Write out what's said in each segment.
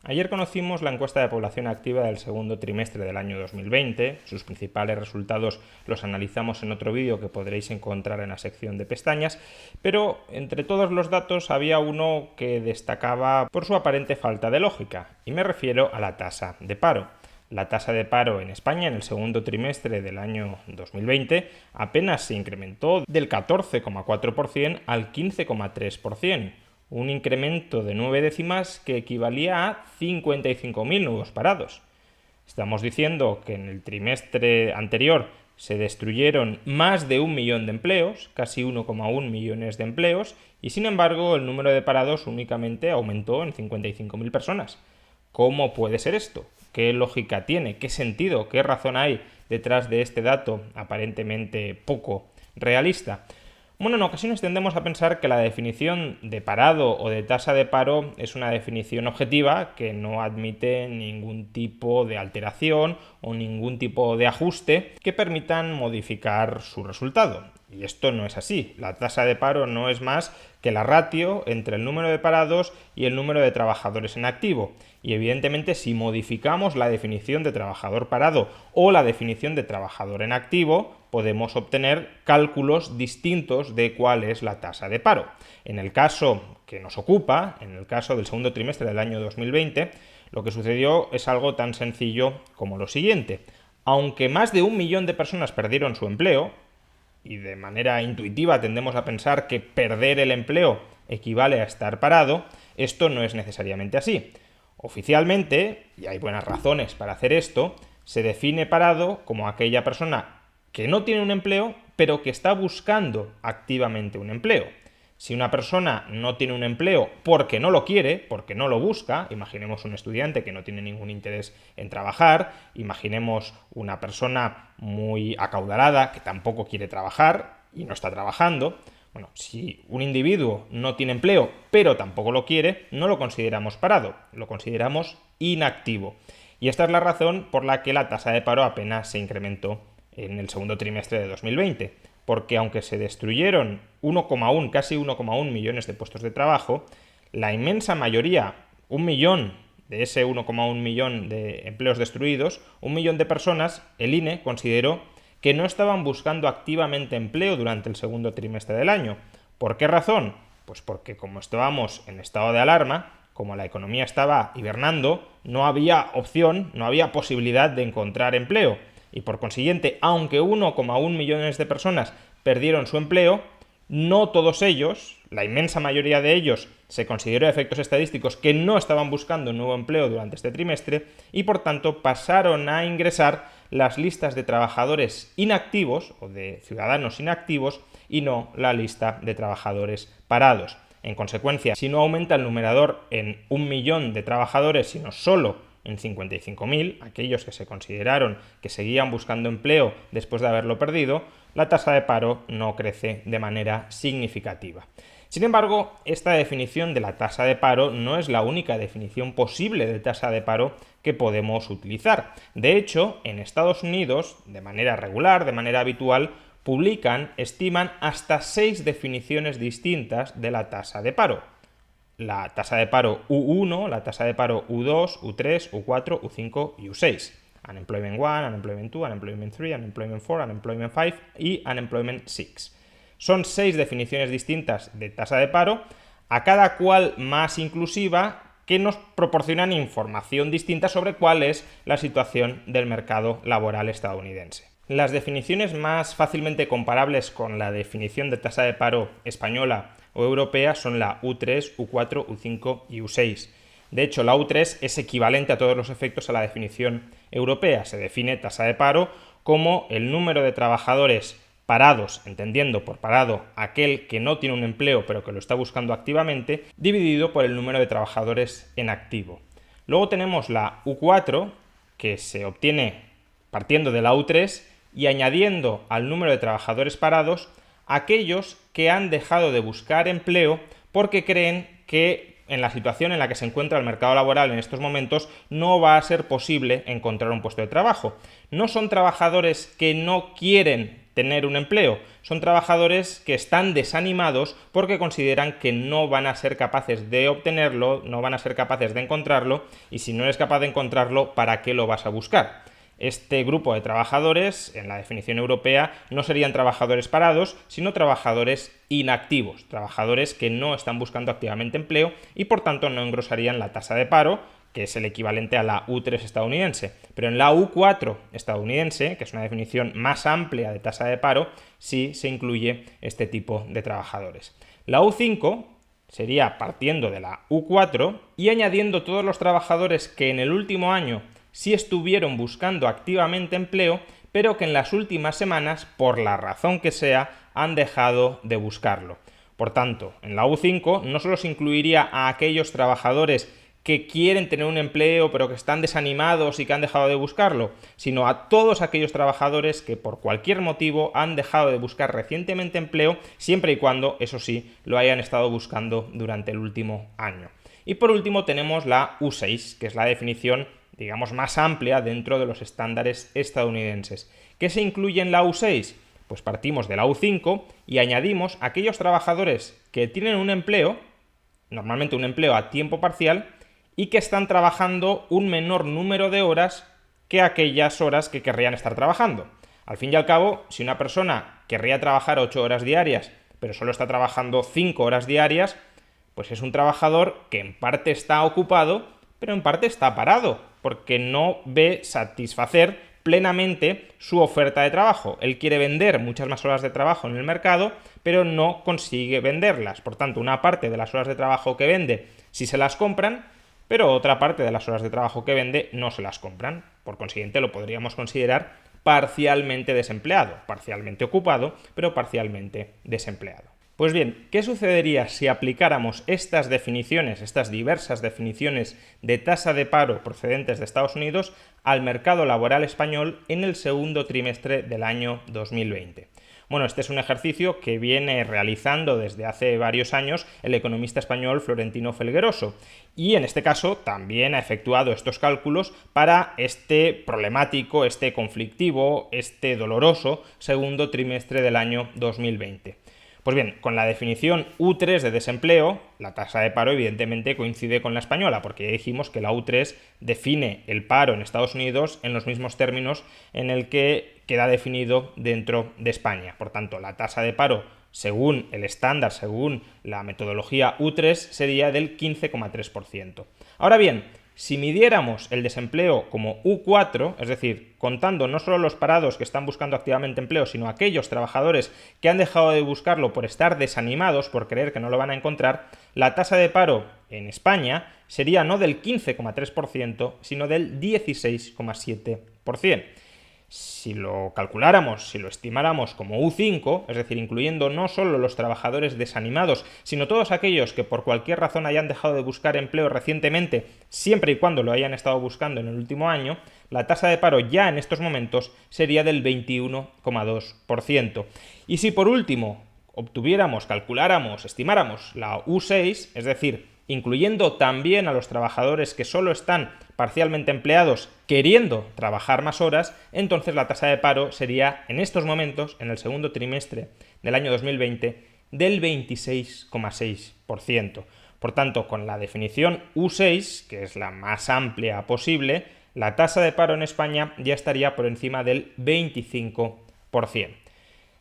Ayer conocimos la encuesta de población activa del segundo trimestre del año 2020. Sus principales resultados los analizamos en otro vídeo que podréis encontrar en la sección de pestañas, pero entre todos los datos había uno que destacaba por su aparente falta de lógica, y me refiero a la tasa de paro. La tasa de paro en España en el segundo trimestre del año 2020 apenas se incrementó del 14,4% al 15,3%. Un incremento de 9 décimas que equivalía a 55.000 nuevos parados. Estamos diciendo que en el trimestre anterior se destruyeron más de 1 millón de empleos, casi 1,1 millones de empleos, y sin embargo el número de parados únicamente aumentó en 55.000 personas. ¿Cómo puede ser esto? ¿Qué lógica tiene? ¿Qué sentido? ¿Qué razón hay detrás de este dato aparentemente poco realista? Bueno, en ocasiones tendemos a pensar que la definición de parado o de tasa de paro es una definición objetiva que no admite ningún tipo de alteración o ningún tipo de ajuste que permitan modificar su resultado. Y esto no es así. La tasa de paro no es más que la ratio entre el número de parados y el número de trabajadores en activo. Y evidentemente, si modificamos la definición de trabajador parado o la definición de trabajador en activo, podemos obtener cálculos distintos de cuál es la tasa de paro. En el caso que nos ocupa, en el caso del segundo trimestre del año 2020, lo que sucedió es algo tan sencillo como lo siguiente. Aunque más de 1 millón de personas perdieron su empleo, y de manera intuitiva tendemos a pensar que perder el empleo equivale a estar parado, esto no es necesariamente así. Oficialmente, y hay buenas razones para hacer esto, se define parado como aquella persona que no tiene un empleo, pero que está buscando activamente un empleo. Si una persona no tiene un empleo porque no lo quiere, porque no lo busca, imaginemos un estudiante que no tiene ningún interés en trabajar, imaginemos una persona muy acaudalada que tampoco quiere trabajar y no está trabajando. Bueno, si un individuo no tiene empleo pero tampoco lo quiere, no lo consideramos parado, lo consideramos inactivo. Y esta es la razón por la que la tasa de paro apenas se incrementó en el segundo trimestre de 2020, porque aunque se destruyeron casi 1,1 millones de puestos de trabajo, la inmensa mayoría, 1 millón de ese 1,1 millón de empleos destruidos, 1 millón de personas, el INE consideró que no estaban buscando activamente empleo durante el segundo trimestre del año. ¿Por qué razón? Pues porque como estábamos en estado de alarma, como la economía estaba hibernando, no había opción, no había posibilidad de encontrar empleo. Y por consiguiente, aunque 1,1 millones de personas perdieron su empleo, no todos ellos, la inmensa mayoría de ellos, se consideró a efectos estadísticos que no estaban buscando un nuevo empleo durante este trimestre y por tanto pasaron a ingresar las listas de trabajadores inactivos o de ciudadanos inactivos y no la lista de trabajadores parados. En consecuencia, si no aumenta el numerador en 1 millón de trabajadores, sino solo en 55.000, aquellos que se consideraron que seguían buscando empleo después de haberlo perdido, la tasa de paro no crece de manera significativa. Sin embargo, esta definición de la tasa de paro no es la única definición posible de tasa de paro que podemos utilizar. De hecho, en Estados Unidos, de manera regular, de manera habitual, estiman hasta 6 definiciones distintas de la tasa de paro. La tasa de paro U1, la tasa de paro U2, U3, U4, U5 y U6. Unemployment 1, Unemployment 2, Unemployment 3, Unemployment 4, Unemployment 5 y Unemployment 6. Son 6 definiciones distintas de tasa de paro, a cada cual más inclusiva, que nos proporcionan información distinta sobre cuál es la situación del mercado laboral estadounidense. Las definiciones más fácilmente comparables con la definición de tasa de paro española o europea son la U3, U4, U5 y U6. De hecho, la U3 es equivalente a todos los efectos a la definición europea. Se define tasa de paro como el número de trabajadores parados, entendiendo por parado aquel que no tiene un empleo pero que lo está buscando activamente, dividido por el número de trabajadores en activo. Luego tenemos la U4, que se obtiene partiendo de la U3 y añadiendo al número de trabajadores parados aquellos que han dejado de buscar empleo porque creen que en la situación en la que se encuentra el mercado laboral en estos momentos no va a ser posible encontrar un puesto de trabajo. No son trabajadores que no quieren tener un empleo. Son trabajadores que están desanimados porque consideran que no van a ser capaces de obtenerlo, no van a ser capaces de encontrarlo, y si no eres capaz de encontrarlo, ¿para qué lo vas a buscar? Este grupo de trabajadores, en la definición europea, no serían trabajadores parados, sino trabajadores inactivos, trabajadores que no están buscando activamente empleo y por tanto no engrosarían la tasa de paro, que es el equivalente a la U3 estadounidense. Pero en la U4 estadounidense, que es una definición más amplia de tasa de paro, sí se incluye este tipo de trabajadores. La U5 sería partiendo de la U4 y añadiendo todos los trabajadores que en el último año sí estuvieron buscando activamente empleo, pero que en las últimas semanas, por la razón que sea, han dejado de buscarlo. Por tanto, en la U5 no solo se incluiría a aquellos trabajadores que quieren tener un empleo pero que están desanimados y que han dejado de buscarlo, sino a todos aquellos trabajadores que por cualquier motivo han dejado de buscar recientemente empleo, siempre y cuando, eso sí, lo hayan estado buscando durante el último año. Y por último tenemos la U6, que es la definición, digamos, más amplia dentro de los estándares estadounidenses. ¿Qué se incluye en la U6? Pues partimos de la U5 y añadimos a aquellos trabajadores que tienen un empleo, normalmente un empleo a tiempo parcial, y que están trabajando un menor número de horas que aquellas horas que querrían estar trabajando. Al fin y al cabo, si una persona querría trabajar 8 horas diarias, pero solo está trabajando 5 horas diarias, pues es un trabajador que en parte está ocupado, pero en parte está parado, porque no ve satisfacer plenamente su oferta de trabajo. Él quiere vender muchas más horas de trabajo en el mercado, pero no consigue venderlas. Por tanto, una parte de las horas de trabajo que vende sí se las compran, pero otra parte de las horas de trabajo que vende no se las compran. Por consiguiente, lo podríamos considerar parcialmente desempleado, parcialmente ocupado, pero parcialmente desempleado. Pues bien, ¿qué sucedería si aplicáramos estas definiciones, estas diversas definiciones de tasa de paro procedentes de Estados Unidos al mercado laboral español en el segundo trimestre del año 2020? Bueno, este es un ejercicio que viene realizando desde hace varios años el economista español Florentino Felgueroso y en este caso también ha efectuado estos cálculos para este problemático, este conflictivo, este doloroso segundo trimestre del año 2020. Pues bien, con la definición U3 de desempleo, la tasa de paro evidentemente coincide con la española, porque ya dijimos que la U3 define el paro en Estados Unidos en los mismos términos en el que queda definido dentro de España. Por tanto, la tasa de paro, según el estándar, según la metodología U3, sería del 15,3%. Ahora bien, si midiéramos el desempleo como U4, es decir, contando no solo los parados que están buscando activamente empleo, sino aquellos trabajadores que han dejado de buscarlo por estar desanimados, por creer que no lo van a encontrar, la tasa de paro en España sería no del 15,3%, sino del 16,7%. Si lo calculáramos, si lo estimáramos como U5, es decir, incluyendo no solo los trabajadores desanimados, sino todos aquellos que por cualquier razón hayan dejado de buscar empleo recientemente, siempre y cuando lo hayan estado buscando en el último año, la tasa de paro ya en estos momentos sería del 21,2%. Y si por último obtuviéramos, calculáramos, estimáramos la U6, es decir, incluyendo también a los trabajadores que solo están parcialmente empleados queriendo trabajar más horas, entonces la tasa de paro sería en estos momentos, en el segundo trimestre del año 2020, del 26,6%. Por tanto, con la definición U6, que es la más amplia posible, la tasa de paro en España ya estaría por encima del 25%.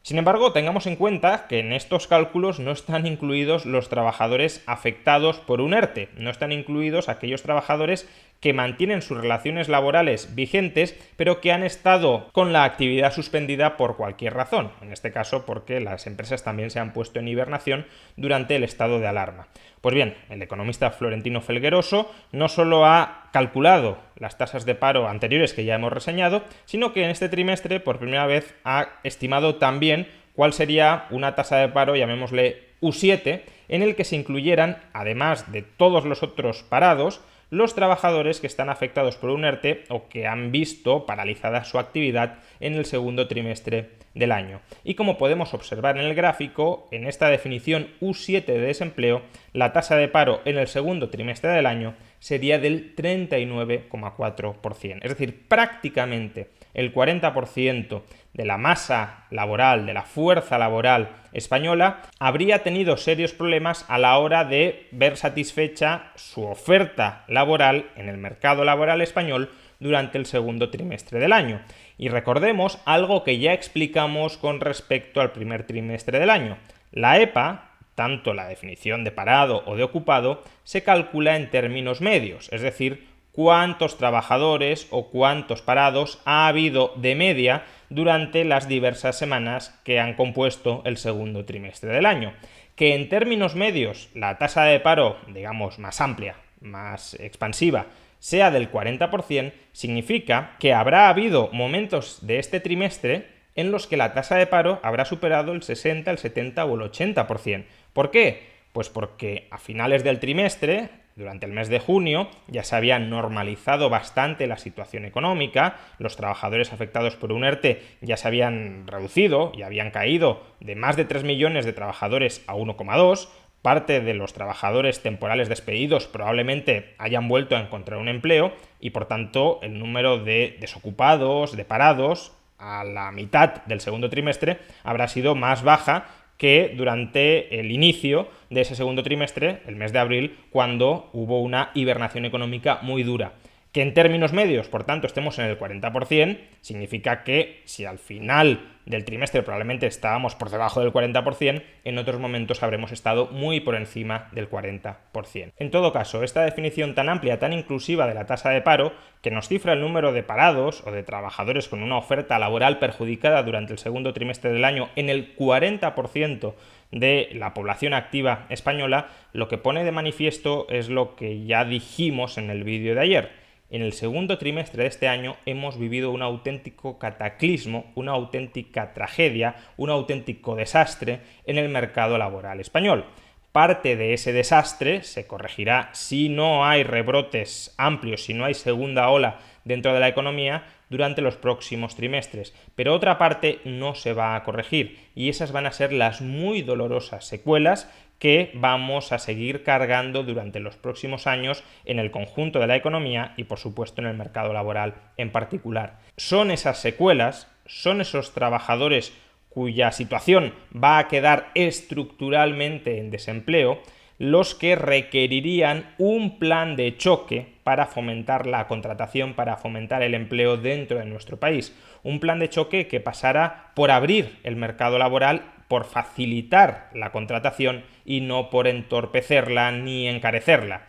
Sin embargo, tengamos en cuenta que en estos cálculos no están incluidos los trabajadores afectados por un ERTE, no están incluidos aquellos trabajadores que mantienen sus relaciones laborales vigentes, pero que han estado con la actividad suspendida por cualquier razón, en este caso porque las empresas también se han puesto en hibernación durante el estado de alarma. Pues bien, el economista Florentino Felgueroso no solo ha calculado las tasas de paro anteriores que ya hemos reseñado, sino que en este trimestre por primera vez ha estimado también cuál sería una tasa de paro, llamémosle U7, en el que se incluyeran, además de todos los otros parados, los trabajadores que están afectados por un ERTE o que han visto paralizada su actividad en el segundo trimestre del año. Y como podemos observar en el gráfico, en esta definición U7 de desempleo, la tasa de paro en el segundo trimestre del año sería del 39,4%. Es decir, prácticamente el 40% de la masa laboral, de la fuerza laboral española, habría tenido serios problemas a la hora de ver satisfecha su oferta laboral en el mercado laboral español durante el segundo trimestre del año. Y recordemos algo que ya explicamos con respecto al primer trimestre del año. La EPA, tanto la definición de parado o de ocupado, se calcula en términos medios, es decir, cuántos trabajadores o cuántos parados ha habido de media durante las diversas semanas que han compuesto el segundo trimestre del año. Que en términos medios la tasa de paro, digamos, más amplia, más expansiva, sea del 40%, significa que habrá habido momentos de este trimestre en los que la tasa de paro habrá superado el 60, el 70 o el 80%. ¿Por qué? Pues porque a finales del trimestre, durante el mes de junio, ya se había normalizado bastante la situación económica, los trabajadores afectados por un ERTE ya se habían reducido y habían caído de más de 3 millones de trabajadores a 1,2. Parte de los trabajadores temporales despedidos probablemente hayan vuelto a encontrar un empleo y, por tanto, el número de desocupados, de parados, a la mitad del segundo trimestre habrá sido más baja que durante el inicio de ese segundo trimestre, el mes de abril, cuando hubo una hibernación económica muy dura. Que en términos medios, por tanto, estemos en el 40%, significa que si al final del trimestre probablemente estábamos por debajo del 40%, en otros momentos habremos estado muy por encima del 40%. En todo caso, esta definición tan amplia, tan inclusiva de la tasa de paro, que nos cifra el número de parados o de trabajadores con una oferta laboral perjudicada durante el segundo trimestre del año en el 40% de la población activa española, lo que pone de manifiesto es lo que ya dijimos en el vídeo de ayer. En el segundo trimestre de este año hemos vivido un auténtico cataclismo, una auténtica tragedia, un auténtico desastre en el mercado laboral español. Parte de ese desastre se corregirá si no hay rebrotes amplios, si no hay segunda ola dentro de la economía durante los próximos trimestres, pero otra parte no se va a corregir y esas van a ser las muy dolorosas secuelas que vamos a seguir cargando durante los próximos años en el conjunto de la economía y, por supuesto, en el mercado laboral en particular. Son esas secuelas, son esos trabajadores cuya situación va a quedar estructuralmente en desempleo, los que requerirían un plan de choque para fomentar la contratación, para fomentar el empleo dentro de nuestro país. Un plan de choque que pasará por abrir el mercado laboral, por facilitar la contratación y no por entorpecerla ni encarecerla.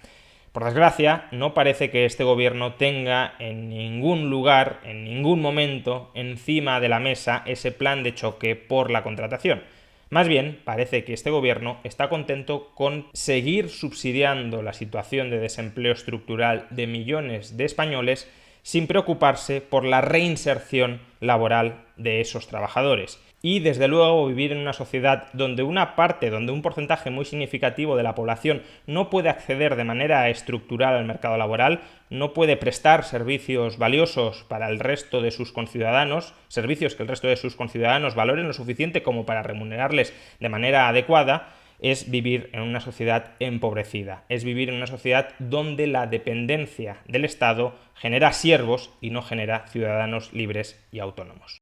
Por desgracia, no parece que este gobierno tenga en ningún lugar, en ningún momento, encima de la mesa ese plan de choque por la contratación. Más bien, parece que este gobierno está contento con seguir subsidiando la situación de desempleo estructural de millones de españoles sin preocuparse por la reinserción laboral de esos trabajadores. Y, desde luego, vivir en una sociedad donde donde un porcentaje muy significativo de la población no puede acceder de manera estructural al mercado laboral, no puede prestar servicios valiosos para el resto de sus conciudadanos, servicios que el resto de sus conciudadanos valoren lo suficiente como para remunerarles de manera adecuada, es vivir en una sociedad empobrecida, es vivir en una sociedad donde la dependencia del Estado genera siervos y no genera ciudadanos libres y autónomos.